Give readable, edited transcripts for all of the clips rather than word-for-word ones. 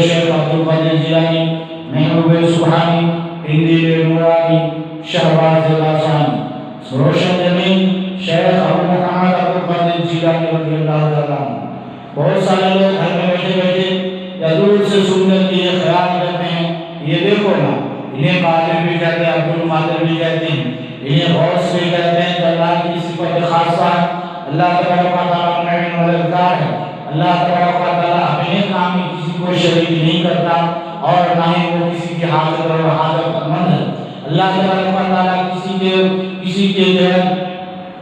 شیخ عبدالقادر جیلانی، محبوب سبحانی، قندیل نورانی، شہباز لاسانی، روشن زمین شیخ ابو محمد عبدالقادر جیلانی رضی اللہ تعالیٰ عنہ۔ بہت سارے لوگ گھر میں بیٹھے بیٹھے یا دور سے سنت کے یہ خیال کرتے ہیں، یہ دیکھو نا انہیں قادر بھی کہتے ہیں، عبدالقادر بھی کہتے ہیں، انہیں غوث بھی کہتے ہیں، کہ اللہ کی صفت خاصہ ہے، اللہ تبارک و تعالیٰ معین والذکار ہے، اللہ تبارک و تعالیٰ اپنے کام میں کسی کو شریک نہیں کرتا اور نہ ہی وہ کسی کی حاضر اور حاضر مند ہے۔ اللہ تبارک و تعالیٰ کسی کے جو ہے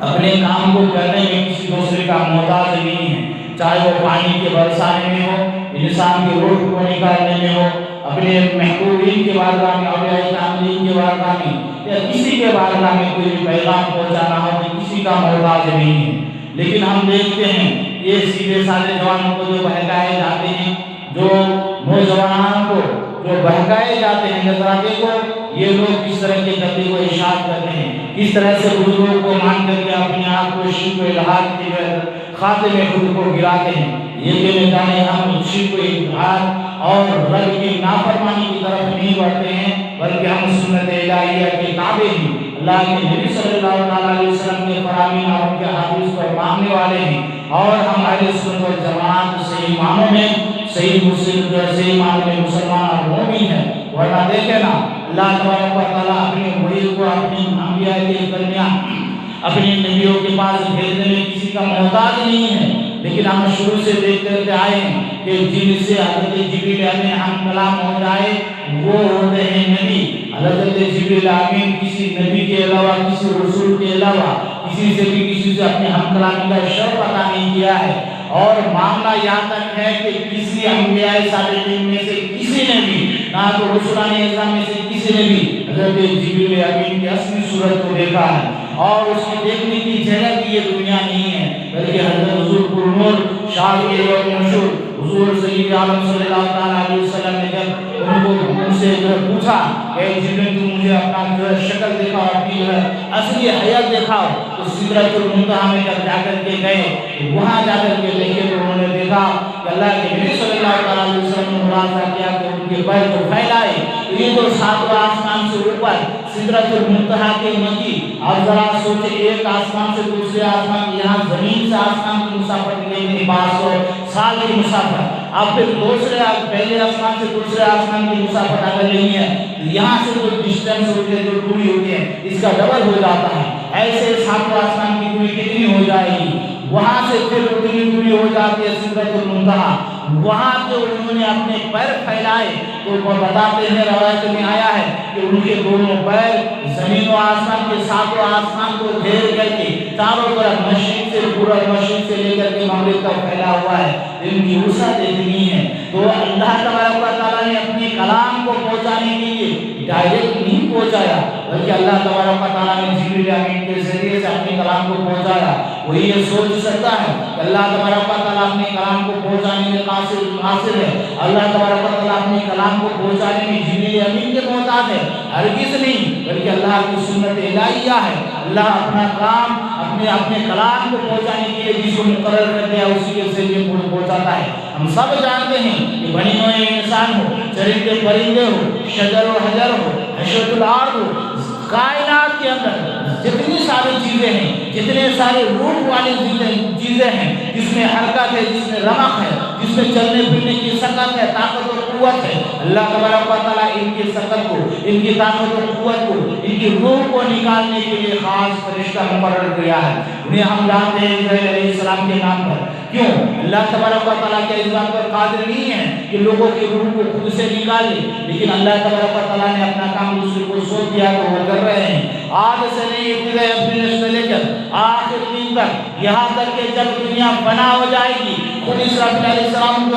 اپنے کام کو کرنے میں کسی دوسرے کا محتاج نہیں ہے، چاہے وہ پانی کے برسانے میں ہو، انسان کی روح کو نکالنے میں ہو، اپنے محبوبین کے بارگاہ میں، اولیاء کاملین کے بارگاہ میں یا کسی کے بارگاہ میں کوئی بھی پیغام پہنچانا ہو تو کسی کا محتاج نہیں ہے۔ لیکن ہم دیکھتے ہیں یہ سیدھے سادے جوانوں کو جو بہکائے جاتے ہیں، جو نوجوانوں کو جو بہکائے جاتے ہیں، نظراتے کو، یہ لوگ کس طرح کے قدے کو اشاعت کرتے ہیں، کس طرح سے بزرگوں کو مان کر کے اپنے آپ کو شرک و الحاد کے خاتے میں خود کو گراتے ہیں۔ یہ کہ جانے ہم شرک و الحاد اور رب کی نافرمانی کی طرف نہیں بڑھتے ہیں، بلکہ ہم سنت الہیہ کے تابع ہیں، اللہ کے نبی صلی اللہ علیہ وسلم کے فرامین اور ان کے حدیث کو ماننے والے ہیں، اور ہم اہل سنت والجماعت صحیح معنوں میں صحیح معنوں میں مسلمان اور مومن ہیں۔ ورنہ دیکھیں نا اللہ تبارک و تعالیٰ اپنے وحی کو اپنے انبیاء کے درمیان اپنے نبیوں کے پاس بھیجنے میں کسی کا محتاج نہیں ہے، لیکن ہم شروع سے دیکھتے آئے ہیں کہ جن سے حضرت جبریل امین ہم کلام ہو جائے وہ ہوتے ہیں نبی۔ حضرت جبریل امین کسی نبی کے علاوہ، کسی رسول کے علاوہ کسی سے اپنے ہم کلامی کا شرف عطا نہیں کیا ہے، اور معاملہ یہاں تک ہے کہ کسی انبیاء صالحین میں سے کسی نے بھی، نہ تو رسولان اعظم میں سے کسی نے بھی حضرت جبریل امین کی اصلی صورت کو دیکھا ہے، اور اس کو دیکھنے کی جگہ کی یہ دنیا نہیں ہے، بلکہ حضرت حضور پرنور شاہ مشہور حضور سید عالم صلی اللہ علیہ وسلم نے جب ان سے پوچھا کہ جبریل تم مجھے اپنا جو ہے شکل دکھاؤ، اپنی جو ہے اصلی حیات دکھاؤ، تو سدرۃ المنتہا میں جب جا کر کے گئے، وہاں جا کر کے دیکھے تو انہوں نے دیکھا کہ اللہ کے نبی صلی اللہ علیہ وسلم نے ملاحظہ کیا کہ ان کے پیر کو پھیلائے، یہ تو ساتواں آسمان سے اوپر سدرۃ المنتہا کے نزدیک، آپ ذرا سوچیں ایک آسمان سے دوسرے آسمان، یہاں زمین سے آسمان کی مسافت نہیں 500 سال کی مسافت، آپ پھر پہلے آسمان سے دوسرے آسمان کی مسافت اگر نہیں ہے، یہاں سے جو ڈسٹینس ہوتی ہے، جو دوری ہوتی ہے، اس کا ڈبل ہو جاتا ہے۔ ایسے ساتواں آسمان کی دوری کتنی ہو جائے گی؟ وہاں سے پھر اتنی دوری ہو جاتی ہے سدرۃ المنتہا، وہاں جو انہوں نے اپنے پیر پھیلائے تو وہ بتاتے ہیں، روایت میں آیا ہے کہ ان کے دونوں پیر زمین و آسمان کے ساتوں آسمان کو گھیر کر کے چاروں طرف مشرق سے پورب، مشرق سے لے کر کے مغرب تک پھیلا ہوا ہے، ان کی وسعت اتنی ہے۔ تو اللہ تبارک و تعالیٰ نے اپنے کلام کو پہنچانے کے لیے ڈائریکٹ نہیں پہنچایا، بلکہ اللہ تبارک و تعالیٰ نے جبریل امین کے ذریعے سے اپنے کلام کو پہنچایا۔ وہی یہ سوچ سکتا ہے کہ اللہ تبارک و تعالیٰ اپنے کلام کو پہنچانے میں قاصر ہے، اللہ تبارک و تعالیٰ اپنے کلام کو پہنچانے میں جبریل امین کے محتاج ہے؟ ہرگز نہیں، بلکہ اللہ کی سنت الہیہ ہے، اللہ اپنا کام اپنے کلام کو پہنچانے کے لیے جس کو مقرر کر دیا اسی کے ذریعے پہنچاتا ہے۔ ہم سب جانتے ہیں کہ بنی نوع انسان ہو، چرندے پرندے ہو، شجر و حجر ہو، حشرۃ الارض ہو، کائنات کے اندر جتنی ساری چیزیں ہیں، جتنے سارے روح والی چیزیں ہیں، جس میں حرکت ہے، جس میں رمق ہے، جس میں چلنے پھرنے کی سکت ہے، طاقت اور قوت ہے، اللہ تبارک و تعالیٰ ان کی سکت کو، ان کی طاقت اور قوت کو، ان کی روح کو نکالنے کے لیے خاص فرشتہ مقرر کیا ہے۔ انہیں ہم جانتے ہیں جبرائیل علیہ السلام کے نام پر۔ کیوں؟ اللہ تبارک و تعالیٰ کے اس بات پر قادر نہیں ہے کہ لوگوں کی روح کو خود سے نکال لے، لیکن اللہ تبارک و تعالیٰ نے اپنا کام دوسرے کو سونپ دیا تو وہ کر رہے ہیں۔ آج سے نہیں، ابتدائی اپنے سے لے کر آخر دن تک، یہاں تک کہ جب دنیا بنا ہو جائے گی، خود اسرافیل علیہ السلام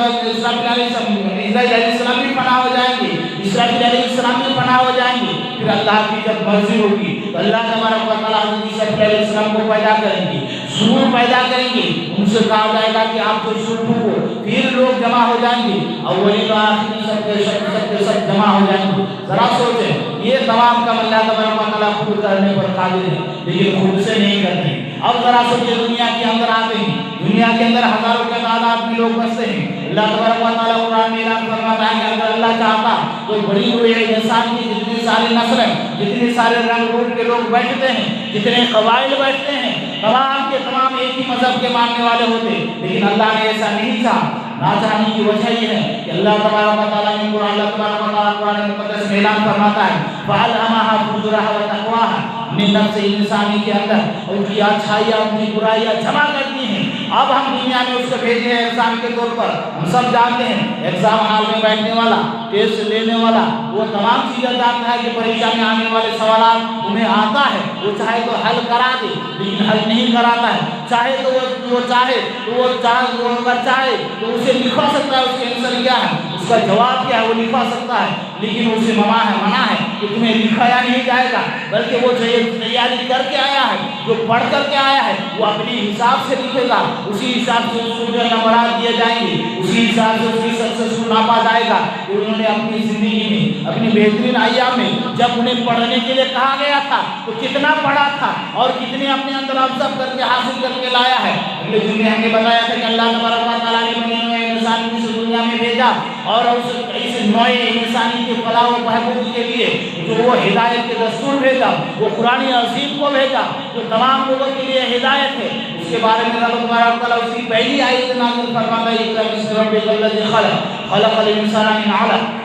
بھی فنا ہو جائیں گے، اسرافیل علیہ السلام بھی فنا ہو جائیں گے، پھر اللہ کی جب مرضی ہوگی تو اللہ تبارک و تعالیٰ حضرت اسرافیل علیہ السلام کو پیدا کریں گے، سور پیدا کریں گے، ان سے کہا جائے گا کہ آپ کو سور پھونکو، پھر لوگ جمع ہو جائیں گے، اولین و آخرین سب جمع ہو جائیں گے۔ ذرا سوچیں، یہ تمام کام اللہ تبارک و تعالیٰ خود کرنے پر قادر ہے، لیکن خود سے نہیں کرتے، اب ذرا سوچے دنیا کے اندر آتے ہیں، دنیا کے اندر ہزاروں کے تعداد میں لوگ بستے ہیں۔ اللہ تبارک و تعالیٰ قرآن میں اعلان فرماتا ہے کہ اگر اللہ چاہتا تو بڑی ہوئی انسان کی جتنی ساری نسلیں، جتنے سارے رنگ روپ کے لوگ بیٹھتے ہیں، جتنے قبائل بیٹھتے ہیں، تمام کے تمام ایک ہی مذہب کے ماننے والے ہوتے، لیکن اللہ نے ایسا نہیں چاہا۔ نہ چاہنے کی وجہ یہ ہے کہ اللہ تبارک و تعالیٰ نے اللہ تبارک و تعالیٰ قرآن مقدس میں اعلان فرماتا ہے فَأَلْهَمَهَا فُجُورَهَا وَتَقْوَاهَا، اپنے نفس انسانی کے اندر ان کی اچھائیاں ان کی برائیاں جمع کرتی ہیں۔ اب ہم دنیا میں اس کو بھیجے ہیں ایگزام کے طور پر، ہم سب جانتے ہیں ایگزام ہال میں بیٹھنے والا، ٹیسٹ لینے والا، وہ تمام چیزیں جانتا ہے کہ پریکشا میں آنے والے سوالات انہیں آتا ہے، وہ چاہے تو حل کرا دے لیکن حل نہیں کراتا ہے، چاہے تو وہ چاہے اگر چاہے تو اسے لکھوا سکتا ہے، اس کے آنسر کیا ہے، اس کا جواب کیا ہے وہ لکھوا سکتا ہے، لیکن اسے منع ہے کہ تمہیں لکھایا نہیں جائے گا، بلکہ وہ تیاری کر کے آیا ہے، جو پڑھ کر کے آیا ہے وہ اپنی حساب سے لکھے گا، اسی حساب سے اس کو جو نمبرات دیے جائیں گے، اسی حساب سے اس کی سکسیس کو ناپا جائے گا کہ انہوں نے اپنی زندگی میں اپنی بہترین ایام میں جب انہیں پڑھنے کے لیے کہا گیا تھا تو کتنا پڑھا تھا اور کتنے اپنے اندر ابزرو کر کے حاصل کر کے لایا ہے۔ اگلے جملے ہم نے بتایا تھا کہ اللہ تبارک و تعالیٰ نے بنی ہوئے انسان کو اس دنیا میں بھیجا اور اس نوع انسانی کے فلاح و بہبود کے لیے جو وہ ہدایت کے دستور بھیجا، وہ قرآن عظیم کو بھیجا جو تمام لوگوں کے لیے ہدایت ہے۔ اس کے بارے میں اللہ تبارک و تعالیٰ اس کی پہلی آیت نازل فرماتا ہے اقرأ باسم ربک الذی خلق الانسان من علق۔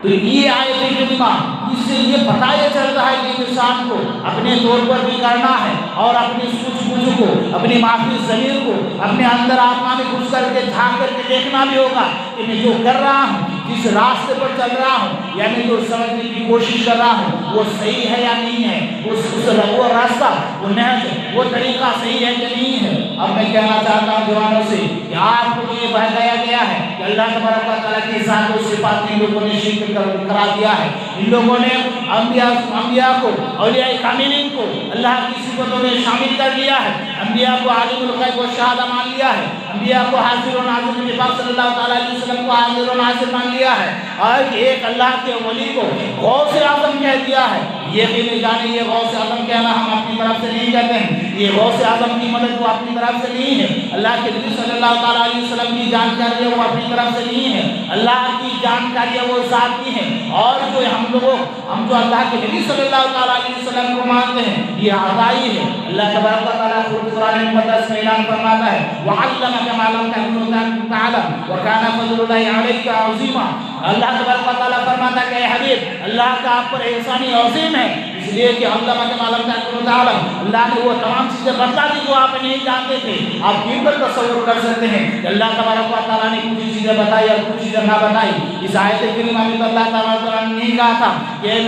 تو یہ آیت کریمہ اس سے یہ بتایا چلتا ہے کہ انسان کو اپنے طور پر بھی کرنا ہے اور اپنی سوچ بوجھ کو، اپنی معافی ضمیر کو اپنے اندر آتما میں گھس کر کے جھانک کر کے دیکھنا بھی ہوگا کہ میں جو کر رہا ہوں، جس راستے پر چل رہا ہوں یا میں جو سمجھنے کی کوشش کر رہا ہوں وہ صحیح ہے یا نہیں ہے، وہ راستہ، وہ نہج، وہ طریقہ صحیح ہے کہ نہیں ہے۔ اب میں کہنا چاہتا ہوں جوانوں سے کہ آپ کو یہ بہلایا گیا ہے کہ اللہ تبارک و تعالیٰ کی ذات و صفات ان لوگوں نے شرک کرا دیا ہے، ان لوگوں نے انبیاء کو، اولیاء کاملین کو اللہ کی صفتوں میں شامل کر لیا ہے، انبیاء کو عالم الغیب و شہادہ مان لیا ہے، انبیاء کو حاضر و ناظر، نبی پاک صلی اللہ تعالیٰ علیہ وسلم کو حاضر و ناظر مان لیا ہے، اور ایک اللہ کے ولی کو غوث اعظم کہہ دیا ہے۔ یقین جانے یہ غوث اعظم کہنا ہم اپنی طرف سے نہیں کہتے ہیں، یہ غوث اعظم کی مدد وہ اپنی طرف سے نہیں ہے، اللہ کے نبی صلی اللہ تعالیٰ علیہ وسلم کی جانکاری ہے وہ اپنی طرف سے نہیں ہے، اللہ کی جانکاری ہے وہ ذات کی ہے، اور جو ہم جو اللہ کے نبی صلی اللہ تعالیٰ علیہ وسلم کو مانتے ہیں یہ عطائی ہے۔ اللہ تبارک و تعالیٰ خود قرآن مقدس میں اعلان فرماتا ہے وَعَلَّمَكَ مَا لَمْ تَكُن تَعْلَمْ وَكَانَ فَضْلُ اللَّهِ عَلَيْكَ عَظِيمًا۔ اللہ تبارک و تعالیٰ فرماتا ہے کہ اے حبیب اللہ کا آپ پر احسان عظیم ہے، اس لیے کہ علمک ما لم تکن تعلم، اللہ نے وہ تمام چیزیں بتا دی جو آپ نہیں جانتے تھے۔ آپ کیوں پر تصور کر سکتے ہیں کہ اللہ تبارک و تعالیٰ نے کچھ چیزیں بتائی اور کچھ چیزیں نہ بتائی۔ اس آیت کریمہ میں تو اللہ تعالیٰ نے نہیں کہا تھا کہ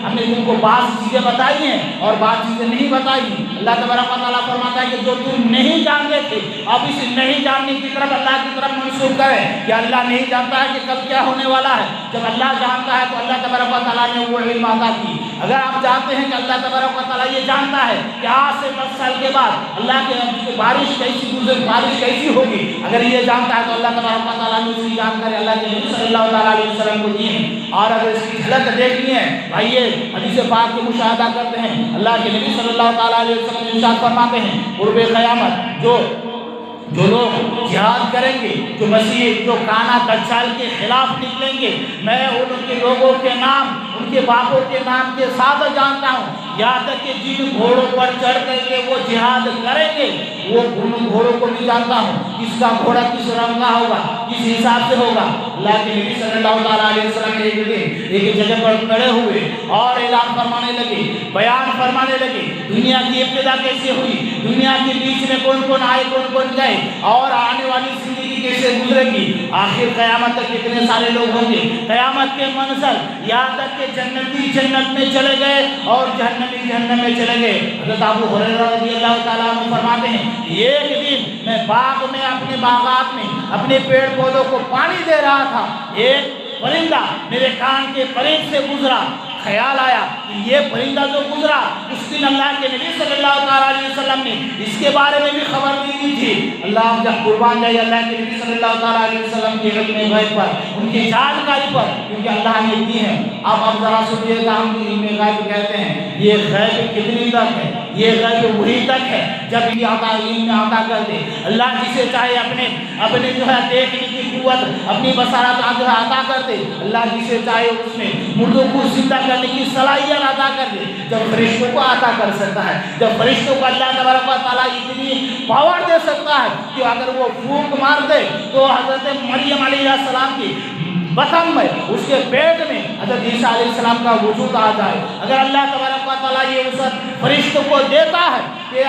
ہم نے تم کو بعض چیزیں بتائی ہیں اور بعض چیزیں نہیں بتائی ہیں۔ اللہ تبارک و تعالیٰ فرماتا ہے کہ جو تم نہیں جانتے تھے اب اس نہیں جاننے کی طرف اللہ کی طرف منسوخ کریں کہ اللہ نہیں جانتا ہے کہ کل کیا ہونے والا ہے۔ جب اللہ جانتا ہے تو اللہ تبارک و تعالیٰ نے وہ علم عطا کی۔ اگر آپ جانتے ہیں کہ اللہ تبارک و تعالیٰ یہ جانتا ہے کہ آج سے 10 سال کے بعد اللہ کے بارش کیسی ہوگی، اگر یہ جانتا ہے تو اللہ تبارک و تعالیٰ نے اس کی جانکاری اللہ کے نبی صلی اللہ تعالیٰ علیہ وسلم کو دی ہے۔ اور اگر اس کی جھلک دیکھنی ہے بھائی یہ حدیث پاک کے مشاہدہ کرتے ہیں، اللہ کے نبی صلی اللہ تعالیٰ علیہ وسلم ارشاد فرماتے ہیں قرب قیامت جو لوگ جہاد کریں گے، جو مسیح جو کانا دجال کے خلاف نکلیں گے، میں ان کے لوگوں کے نام ان کے باپوں کے نام کے ساتھ جانتا ہوں، یہاں تک کہ جن گھوڑوں پر چڑھ کر کے وہ جہاد کریں گے وہ ان گھوڑوں کو بھی جانتا ہوں، کس کا گھوڑا کس رنگ کا ہوگا، کس حساب سے ہوگا۔ اللہ کے نبی صلی اللہ تعالیٰ علیہ وسلم ایک جگہ پر کھڑے ہوئے اور اعلان فرمانے لگے، بیان فرمانے لگے دنیا کی ابتدا کیسے ہوئی، دنیا کے بیچ میں کون کون آئے کون کون گئے اور آنے والی زندگی کیسے گزرے گی، آخر قیامت تک کتنے سارے لوگ ہوں گے، قیامت کے منظر یہاں تک کہ جنتی جنت میں چلے گئے اور جہنمی جہنم میں چلے گئے۔ حضرت ابو ہریرہ رضی اللہ تعالیٰ عنہ فرماتے ہیں ایک دن میں باغ میں اپنے باغات میں اپنے پیڑ پودوں کو پانی دے رہا تھا، ایک پرندہ میرے کان کے قریب سے گزرا، خیال آیا کہ یہ پرندہ جو گزرا اس دن اللہ کے نبی صلی اللہ تعالیٰ علیہ وسلم نے اس کے بارے میں بھی خبر دی تھی۔ اللہ جب قربان جائے اللہ کے نبی صلی اللہ تعالیٰ علیہ وسلم کے علم غیب پر، ان کی جانکاری پر، کیونکہ اللہ نے دی ہے۔ اب ذرا سوچیے گا ہم علم غیب کہتے ہیں، یہ غیب کتنی تک ہے؟ یہ غیب وہی تک ہے جب یہ عطا کر دے۔ اللہ جسے چاہے اپنے جو ہے دیکھنے کی قوت، اپنی بصارت جو ہے عطا کر دے۔ اللہ جسے چاہے اس میں مردوں کو زندہ کرنے کی صلاحیت عطا کر دے۔ جب فرشتوں کو عطا کر سکتا ہے، جب فرشتوں کو اللہ تبارک و تعالیٰ اتنی پاور دے سکتا ہے کہ اگر وہ پھونک مار دے تو حضرت مریم علیہ السلام کی بطن میں، اس کے پیٹ میں حضرت عیسیٰ علیہ السلام کا وجود آ جائے۔ اگر اللہ تبارک و تعالیٰ یہ وسعت فرشتوں کو دیتا ہے کہ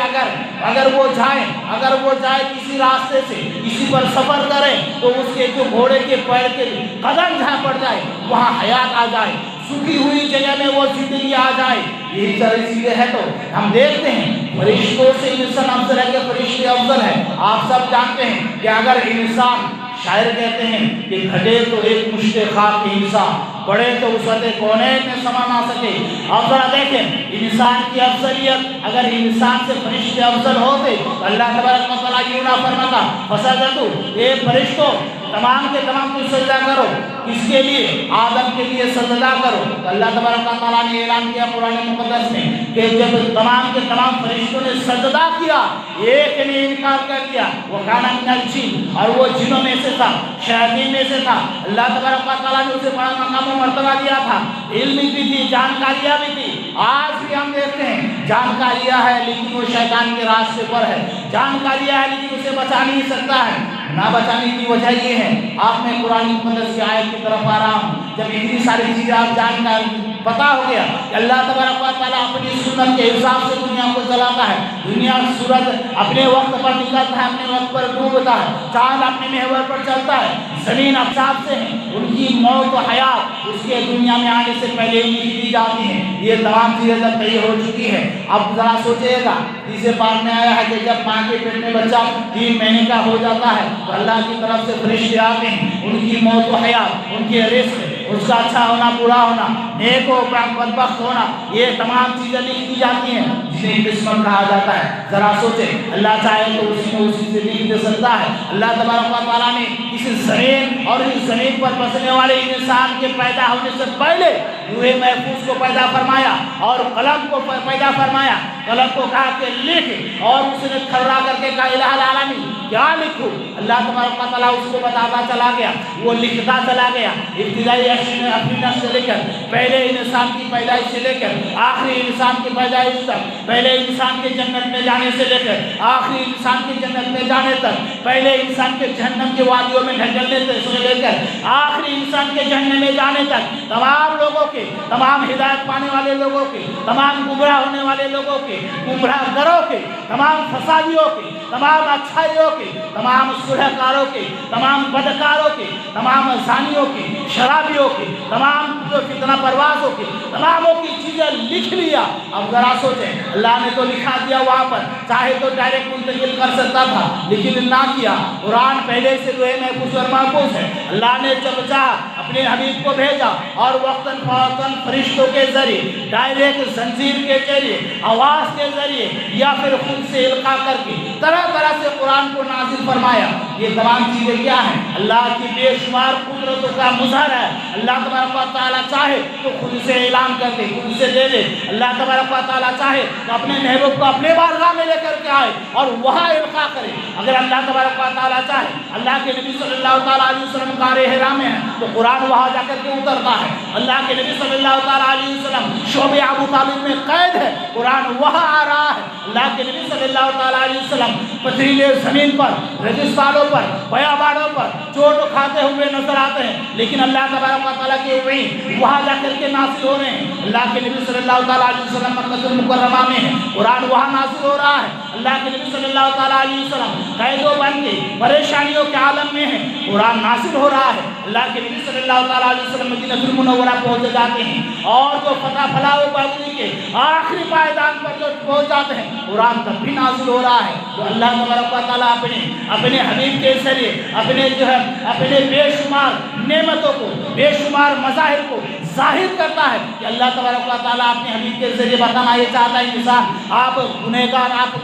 اگر وہ جائے کسی راستے سے، کسی پر سفر کریں تو اس کے جو گھوڑے کے پیر کے قدم جہاں پڑ جائے وہاں حیات آ جائے، سوکھی ہوئی جگہ میں وہ زندگی آ جائے۔ یہی ساری چیزیں ہیں تو ہم دیکھتے ہیں فرشتوں سے انسان افضل ہے کہ فرشتے افضل ہے۔ آپ سب جانتے ہیں کہ اگر انسان، شاعر کہتے ہیں کہ گھٹے تو ایک مشت خاک انسان، پڑے تو وسعت کونین میں سما نہ سکے۔ اب ذرا دیکھیں انسان کی افضلیت، اگر انسان سے فرشتے افضل ہوتے تو اللہ تبارک و تعالیٰ یوں نہ فرماتا فسجدوا، اے فرشتوں تمام کے تمام کو سجدہ کرو۔ کس کے لیے؟ آدم کے لیے سجدہ کرو۔ تو اللہ تبارک و تعالیٰ نے اعلان کیا قرآن مقدس میں کہ جب تمام کے تمام فرشتوں نے سجدہ کیا، ایک نے انکار کر دیا، وہ کان من الجن، اور وہ جنوں میں سے تھا، شیاطین میں سے تھا۔ اللہ تبارک و تعالیٰ نے اسے بڑا مقام و مرتبہ دیا تھا، علم بھی تھی، جانکاریاں بھی تھی۔ آج بھی ہم دیکھتے ہیں جانکاریاں ہے لیکن وہ شیطان کے راستے پر ہے، جانکاریاں ہے لیکن اسے بچا نہیں سکتا ہے۔ نہ بچانے کی وجہ یہ ہے، آپ میں قرآن مقدس کی آیت کی طرف آ رہا ہوں، جب اتنی ساری چیزیں آپ جان کر پتا ہو گیا کہ اللہ تبارک و تعالیٰ اپنی سنت کے حساب سے دنیا کو چلاتا ہے، دنیا سورج اپنے وقت پر نکلتا ہے، اپنے وقت پر ڈوبتا ہے، چاند اپنے محور پر چلتا ہے، زمین اقسام سے ہیں، ان کی موت و حیات اس کے دنیا میں آنے سے پہلے ہی دی جاتی ہیں۔ یہ تمام چیزیں جب طے ہو چکی ہے، اب ذرا سوچئے گا، حدیث پاک میں آیا ہے کہ جب ماں کے پیٹ میں بچہ 3 مہینے کا ہو جاتا ہے تو اللہ کی طرف سے فرشتے آتے ہیں، ان کی موت و حیات، ان کے رزق، اس کا اچھا ہونا، برا ہونا، نیک و بدبخت ہونا، یہ تمام چیزیں لکھ دی جاتی ہیں جسے قسمت کہا جاتا ہے۔ ذرا سوچیں اللہ چاہے تو اسی سے لکھ دے سکتا ہے۔ اللہ تبارک و تعالیٰ نے اس زمین اور اس زمین پر بسنے والے انسان کے پیدا ہونے سے پہلے لوح محفوظ کو پیدا فرمایا اور قلم کو پیدا فرمایا۔ قلم کو کہا کہ لکھ، اور اس نے کھڑا کر کے کہا الہ العالمین کیا لکھوں؟ اللہ تبارک و تعالیٰ اس کو بتاتا چلا گیا، وہ لکھتا چلا گیا، ابتدائی اپنی نفس سے لے کر پہلے انسان کی پیدائش سے لے کر آخری انسان کی پیدائش تک، پہلے انسان کے جنت میں جانے سے لے کر آخری انسان کے جنت میں جانے تک، پہلے انسان کے جہنم کے وادیوں میں ڈھکلنے سے لے کر آخری انسان کے جہنم میں جانے تک، تمام لوگوں کے، تمام ہدایت پانے والے لوگوں کے، تمام گمراہ ہونے والے لوگوں کے، گمراہ گروں کے، تمام فسادیوں کے، تمام اچھائیوں کے، تمام صلح کاروں کے، تمام بدکاروں کے، تمام زانیوں کے، شرابیوں کے، تمام جو فتنہ پروازوں کے، تماموں کی چیزیں لکھ لیا۔ اب ذرا سوچیں اللہ نے تو لکھا دیا وہاں پر، چاہے تو ڈائریکٹ منتقل کر سکتا تھا لیکن نہ کیا۔ قرآن پہلے سے لوح محفوظ اور محفوظ ہے۔ اللہ نے جب چاہا اپنے حبیب کو بھیجا اور وقتاً فوقتاً فرشتوں کے ذریعے، ڈائریکٹ زنجیر کے ذریعے، آواز کے ذریعے یا پھر خود سے القاء کر کے طرح طرح سے قرآن کو نازل فرمایا۔ یہ تمام چیزیں کیا ہیں؟ اللہ کی بے شمار قدرتوں کا مظہر ہے۔ اللہ تبارک و تعالیٰ چاہے تو خود سے اعلان کر دے، خود سے دے دے۔ اللہ تبارک و تعالیٰ چاہے تو اپنے محبوب کو اپنے بارگاہ میں لے کر کے آئے اور وہاں القاء کرے۔ اگر اللہ تبارک و تعالیٰ چاہے، اللہ کے نبی صلی اللہ تعالیٰ علیہ وسلم قار حرا میں ہے تو قرآن وہاں جا کر کے اترتا ہے۔ اللہ کے نبی صلی اللہ تعالیٰ علیہ وسلم شعب ابو طالب میں قید ہے، قرآن وہاں آ رہا ہے۔ اللہ کے نبی صلی اللہ تعالیٰ علیہ وسلم پتھریلے زمین پر، ریگستانوں پر، بیابانوں پر چوٹ کھاتے ہوئے نظر آتے ہیں، لیکن اللہ تبارک و تعالیٰ کے وحی وہاں جا کر کے نازل ہو رہے ہیں۔ اللہ کے نبی صلی اللہ تعالیٰ علیہ وسلم مکہ المکرمہ میں ہے، قرآن وہاں نازل ہو رہا ہے۔ اللہ کے نبی صلی اللہ تعالیٰ علیہ وسلم قید و بند کے پریشانیوں کے عالم میں ہے، قرآن نازل ہو رہا ہے۔ اللہ کے نبی صلی اللہ تعالیٰ علیہ وسلم مدینہ المنورہ پہنچ جاتے ہیں اور جو فتح فلاح و بہبودی کے آخری پائیدان پر جو پہنچ جاتے ہیں، قرآن تب بھی نازل ہو رہا ہے۔ تو اللہ تبارک و تعالیٰ اپنے حبیب کے ذریعے اپنے بے شمار نعمتوں کو، بے شمار مظاہر کو ظاہر کرتا ہے کہ اللہ تبارک و تعالیٰ اپنے حبیب کے ذریعے بتانا یہ چاہتا ہے انسان آپ گنہگار، آپ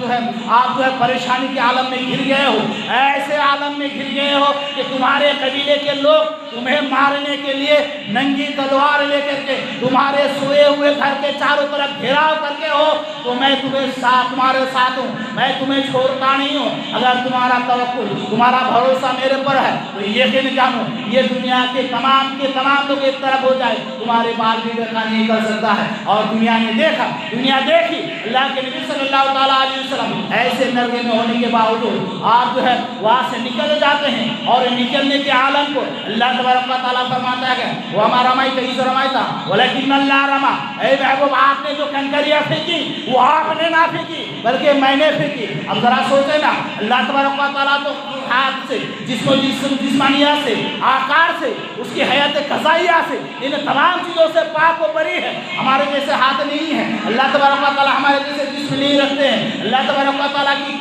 جو ہے پریشانی کے عالم میں گر گئے ہو، ایسے عالم میں گر گئے ہو کہ تمہارے قبیلے کے لوگ تمہیں مارنے کے لیے ننگی تلوار لے کر کے تمہارے سوئے ہوئے گھر کے چاروں طرف گھیراؤ کر کے ہو تو میں تمہارے ساتھ ہوں، میں تمہیں چھوڑتا نہیں ہوں۔ اگر تمہارا توکل، تمہارا بھروسہ میرے پر ہے تو یقین جانو یہ دنیا کے تمام لوگ ایک طرف ہو جائے، تمہارے بال بھی دیکھا نہیں کر سکتا ہے۔ اور دنیا نے دیکھا، دنیا دیکھی اللہ کے نبی صلی اللہ تعالیٰ علیہ وسلم ایسے نرگے میں ہونے کے باوجود آپ جو ہے وہاں سے نکل جاتے ہیں، اور نکلنے کے عالم کو اللہ تبارک و تعالیٰ فرماتا ہے وہ ہمارا رمائتا اس رمائتا ولیکن اللہ رما، اے محبوب آپ نے جو کنکریاں پھینکی وہ آپ نے نہ پھینکی بلکہ میں نے پھینکی۔ اب ذرا سوچے نا، اللہ تبارک و تعالیٰ تو ہاتھ سے جسمانیات سے، آکار سے، اس کی حیات قضائیہ سے، ان تمام چیزوں سے پاک و بری ہے۔ ہمارے جیسے ہاتھ نہیں ہے، اللہ تبارک و تعالیٰ ہمارے جیسے جسم نہیں رکھتے ہیں، اللہ تبارک و تعالیٰ کی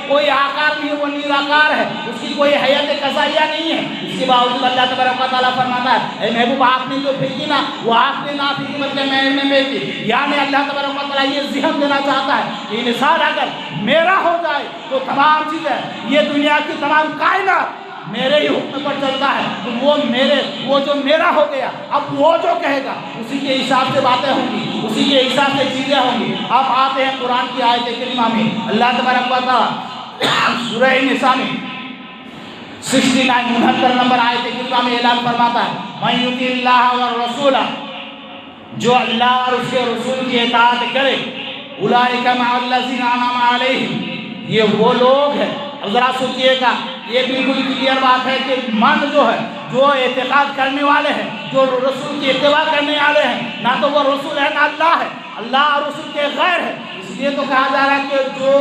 کوئی آکار نہیں ہے، وہ نیراکار ہے، اس کی کوئی حیات قضائیہ نہیں ہے۔ اس کے باوجود اللہ تبارک و تعالیٰ فرماتا ہے اے محبوب آپ نے جو پھینکی نا وہ آپ نے نہ پھینکی بلکہ میں نے پھینکی۔ یعنی اللہ تبارک و تعالیٰ یہ ذہن دینا چاہتا ہے کہ انسان اگر میرا ہو جائے تو تمام چیزیں، یہ دنیا کی تمام کائنات میرے ہی حکم پر چلتا ہے، تو وہ جو میرا ہو گیا اب وہ جو کہے گا اسی کے حساب سے باتیں ہوں گی، اسی کے حساب سے چیزیں ہوں گی۔ اب آتے ہیں قرآن کی آیت کریمہ میں، اللہ تبارک و تعالیٰ سورہ نساء میں 69 نمبر آیت کریمہ میں اعلان فرماتا ہے من یطع اللہ والرسول، جو اللہ اور اس کے رسول کی اطاعت کرے، اولئک مع الذین انعم علیہم، یہ وہ لوگ ہیں۔ اب ذرا سوچئے گا، یہ بالکل کلیئر بات ہے کہ من جو ہے، جو اعتقاد کرنے والے ہیں، جو رسول کی اتباع کرنے والے ہیں، نہ تو وہ رسول ہے نہ اللہ ہے، اللہ اور رسول کے غیر ہے۔ اس لیے تو کہا جا رہا ہے کہ جو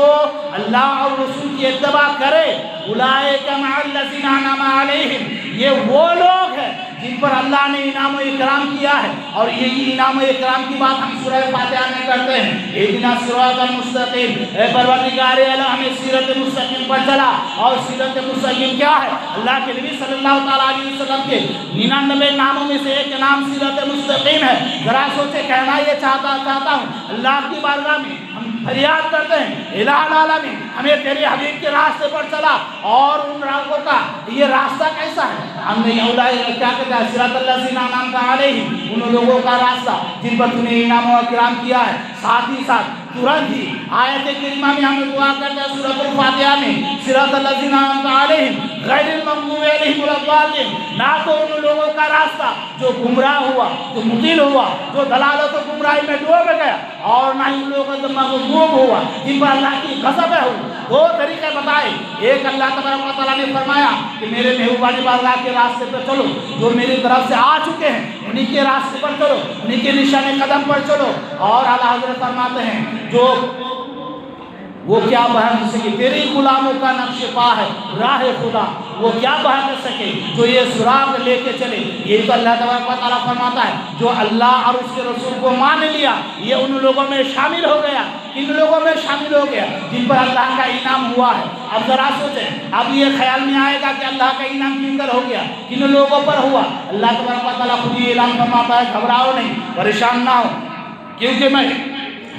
اللہ اور رسول کی اتباع کرے اولئک مع الذین انعم علیہم، یہ وہ لوگ ہیں جن پر اللہ نے انعام و اکرام کیا ہے۔ اور یہی انعام و اکرام کی بات ہم سورہ فاتحہ میں کرتے ہیں، اہدنا الصراط المستقیم، اے پروردگار اعلیٰ ہمیں سیرت مستقیم پر چلا۔ اور سیرت مستقیم کیا ہے؟ اللہ کے نبی صلی اللہ تعالیٰ علیہ وسلم کے 99 ناموں میں سے ایک نام سیرت مستقیم ہے۔ ذرا سوچے، کہنا یہ چاہتا ہوں اللہ کی بارگاہ میں ہم فریاد کرتے ہیں الہ العالمین ہمیں تیرے حبیب کے راستے پر چلا۔ اور ان راہوں کا یہ راستہ کیسا ہے؟ ہم نے کیا کہتا ہے صراط الذین انعمت علیہم، ان لوگوں کا راستہ جن پر تو نے انعام و اکرام کیا ہے۔ ساتھ ہی ساتھ ترنت ہی آیت کریمہ میں ہم دعا کرتے ہیں سورۃ الفاتحہ میں صراط الذین انعمت علیہم غیر المغضوب علیہم ولا الضالین، نہ تو ان لوگوں کا راستہ جو گمراہ ہوا، جو مضل ہوا، جو دلالت و گمراہی میں ڈوب گیا، اور نہ ہی ان لوگوں کا مغضوب ہوا جن پر اللہ کی غضب ہے۔ دو طریقے بتائے، ایک اللہ تبارک و تعالیٰ نے فرمایا کہ میرے محبوبان بارگاہ کے راستے پر چلو، جو میری طرف سے آ چکے ہیں انہی کے راستے پر چلو، انہی کے نشان قدم پر چلو۔ اور اعلیٰ حضرت فرماتے ہیں جو وہ کیا بیان کر سکے، تیری غلاموں کا نقش پا ہے راہ خدا، وہ کیا بیان کر سکے جو یہ سراغ لے کے چلے۔ یہ تو اللہ تبارک و تعالیٰ فرماتا ہے جو اللہ اور اس کے رسول کو مان لیا یہ ان لوگوں میں شامل ہو گیا، ان لوگوں میں شامل ہو گیا جن پر اللہ کا انعام ہوا ہے۔ اب ذرا سوچیں، اب یہ خیال میں آئے گا کہ اللہ کا انعام کن پر ہو گیا، کن لوگوں پر ہوا؟ اللہ تبارک و تعالیٰ خود ہی اعلان فرماتا ہے گھبراؤ نہیں، پریشان نہ ہو، کیونکہ میں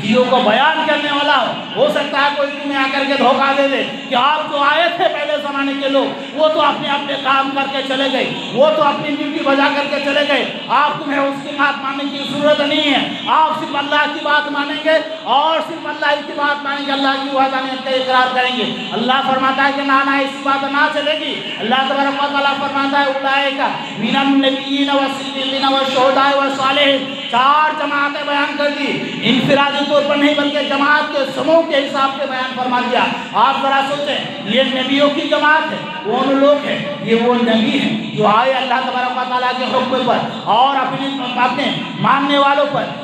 چیزوں کو بیان کرنے والا ہو سکتا ہے کوئی تمہیں آ کر کے دھوکہ دے دے کہ آپ جو آئے تھے پہلے زمانے کے لوگ وہ تو اپنے اپنے کام کر کے چلے گئے، وہ تو اپنی ڈیوٹی بجا کر کے چلے گئے، آپ تمہیں اس کی بات ماننے کی ضرورت نہیں ہے، آپ صرف اللہ کی بات مانیں گے اور صرف اللہ کی بات مانیں گے، اللہ کی وحدانیت کا اقرار کریں گے۔ اللہ فرماتا ہے کہ نہ ایسی بات نہ چلے گی۔ اللہ تبارک و تعالیٰ فرماتا ہے اولئک من النبیین والصدیقین والشہداء والصالحین، 4 جماعتیں بیان کر دی، انفرادی طور پر نہیں بلکہ جماعت کے سموہ کے حساب سے بیان فرما دیا۔ آپ ذرا سوچیں، یہ نبیوں کی جماعت ہے، کون لوگ ہیں؟ یہ وہ نبی ہیں جو آئے اللہ تبارک و تعالیٰ کے حکم پر اور اپنے ماننے والوں پر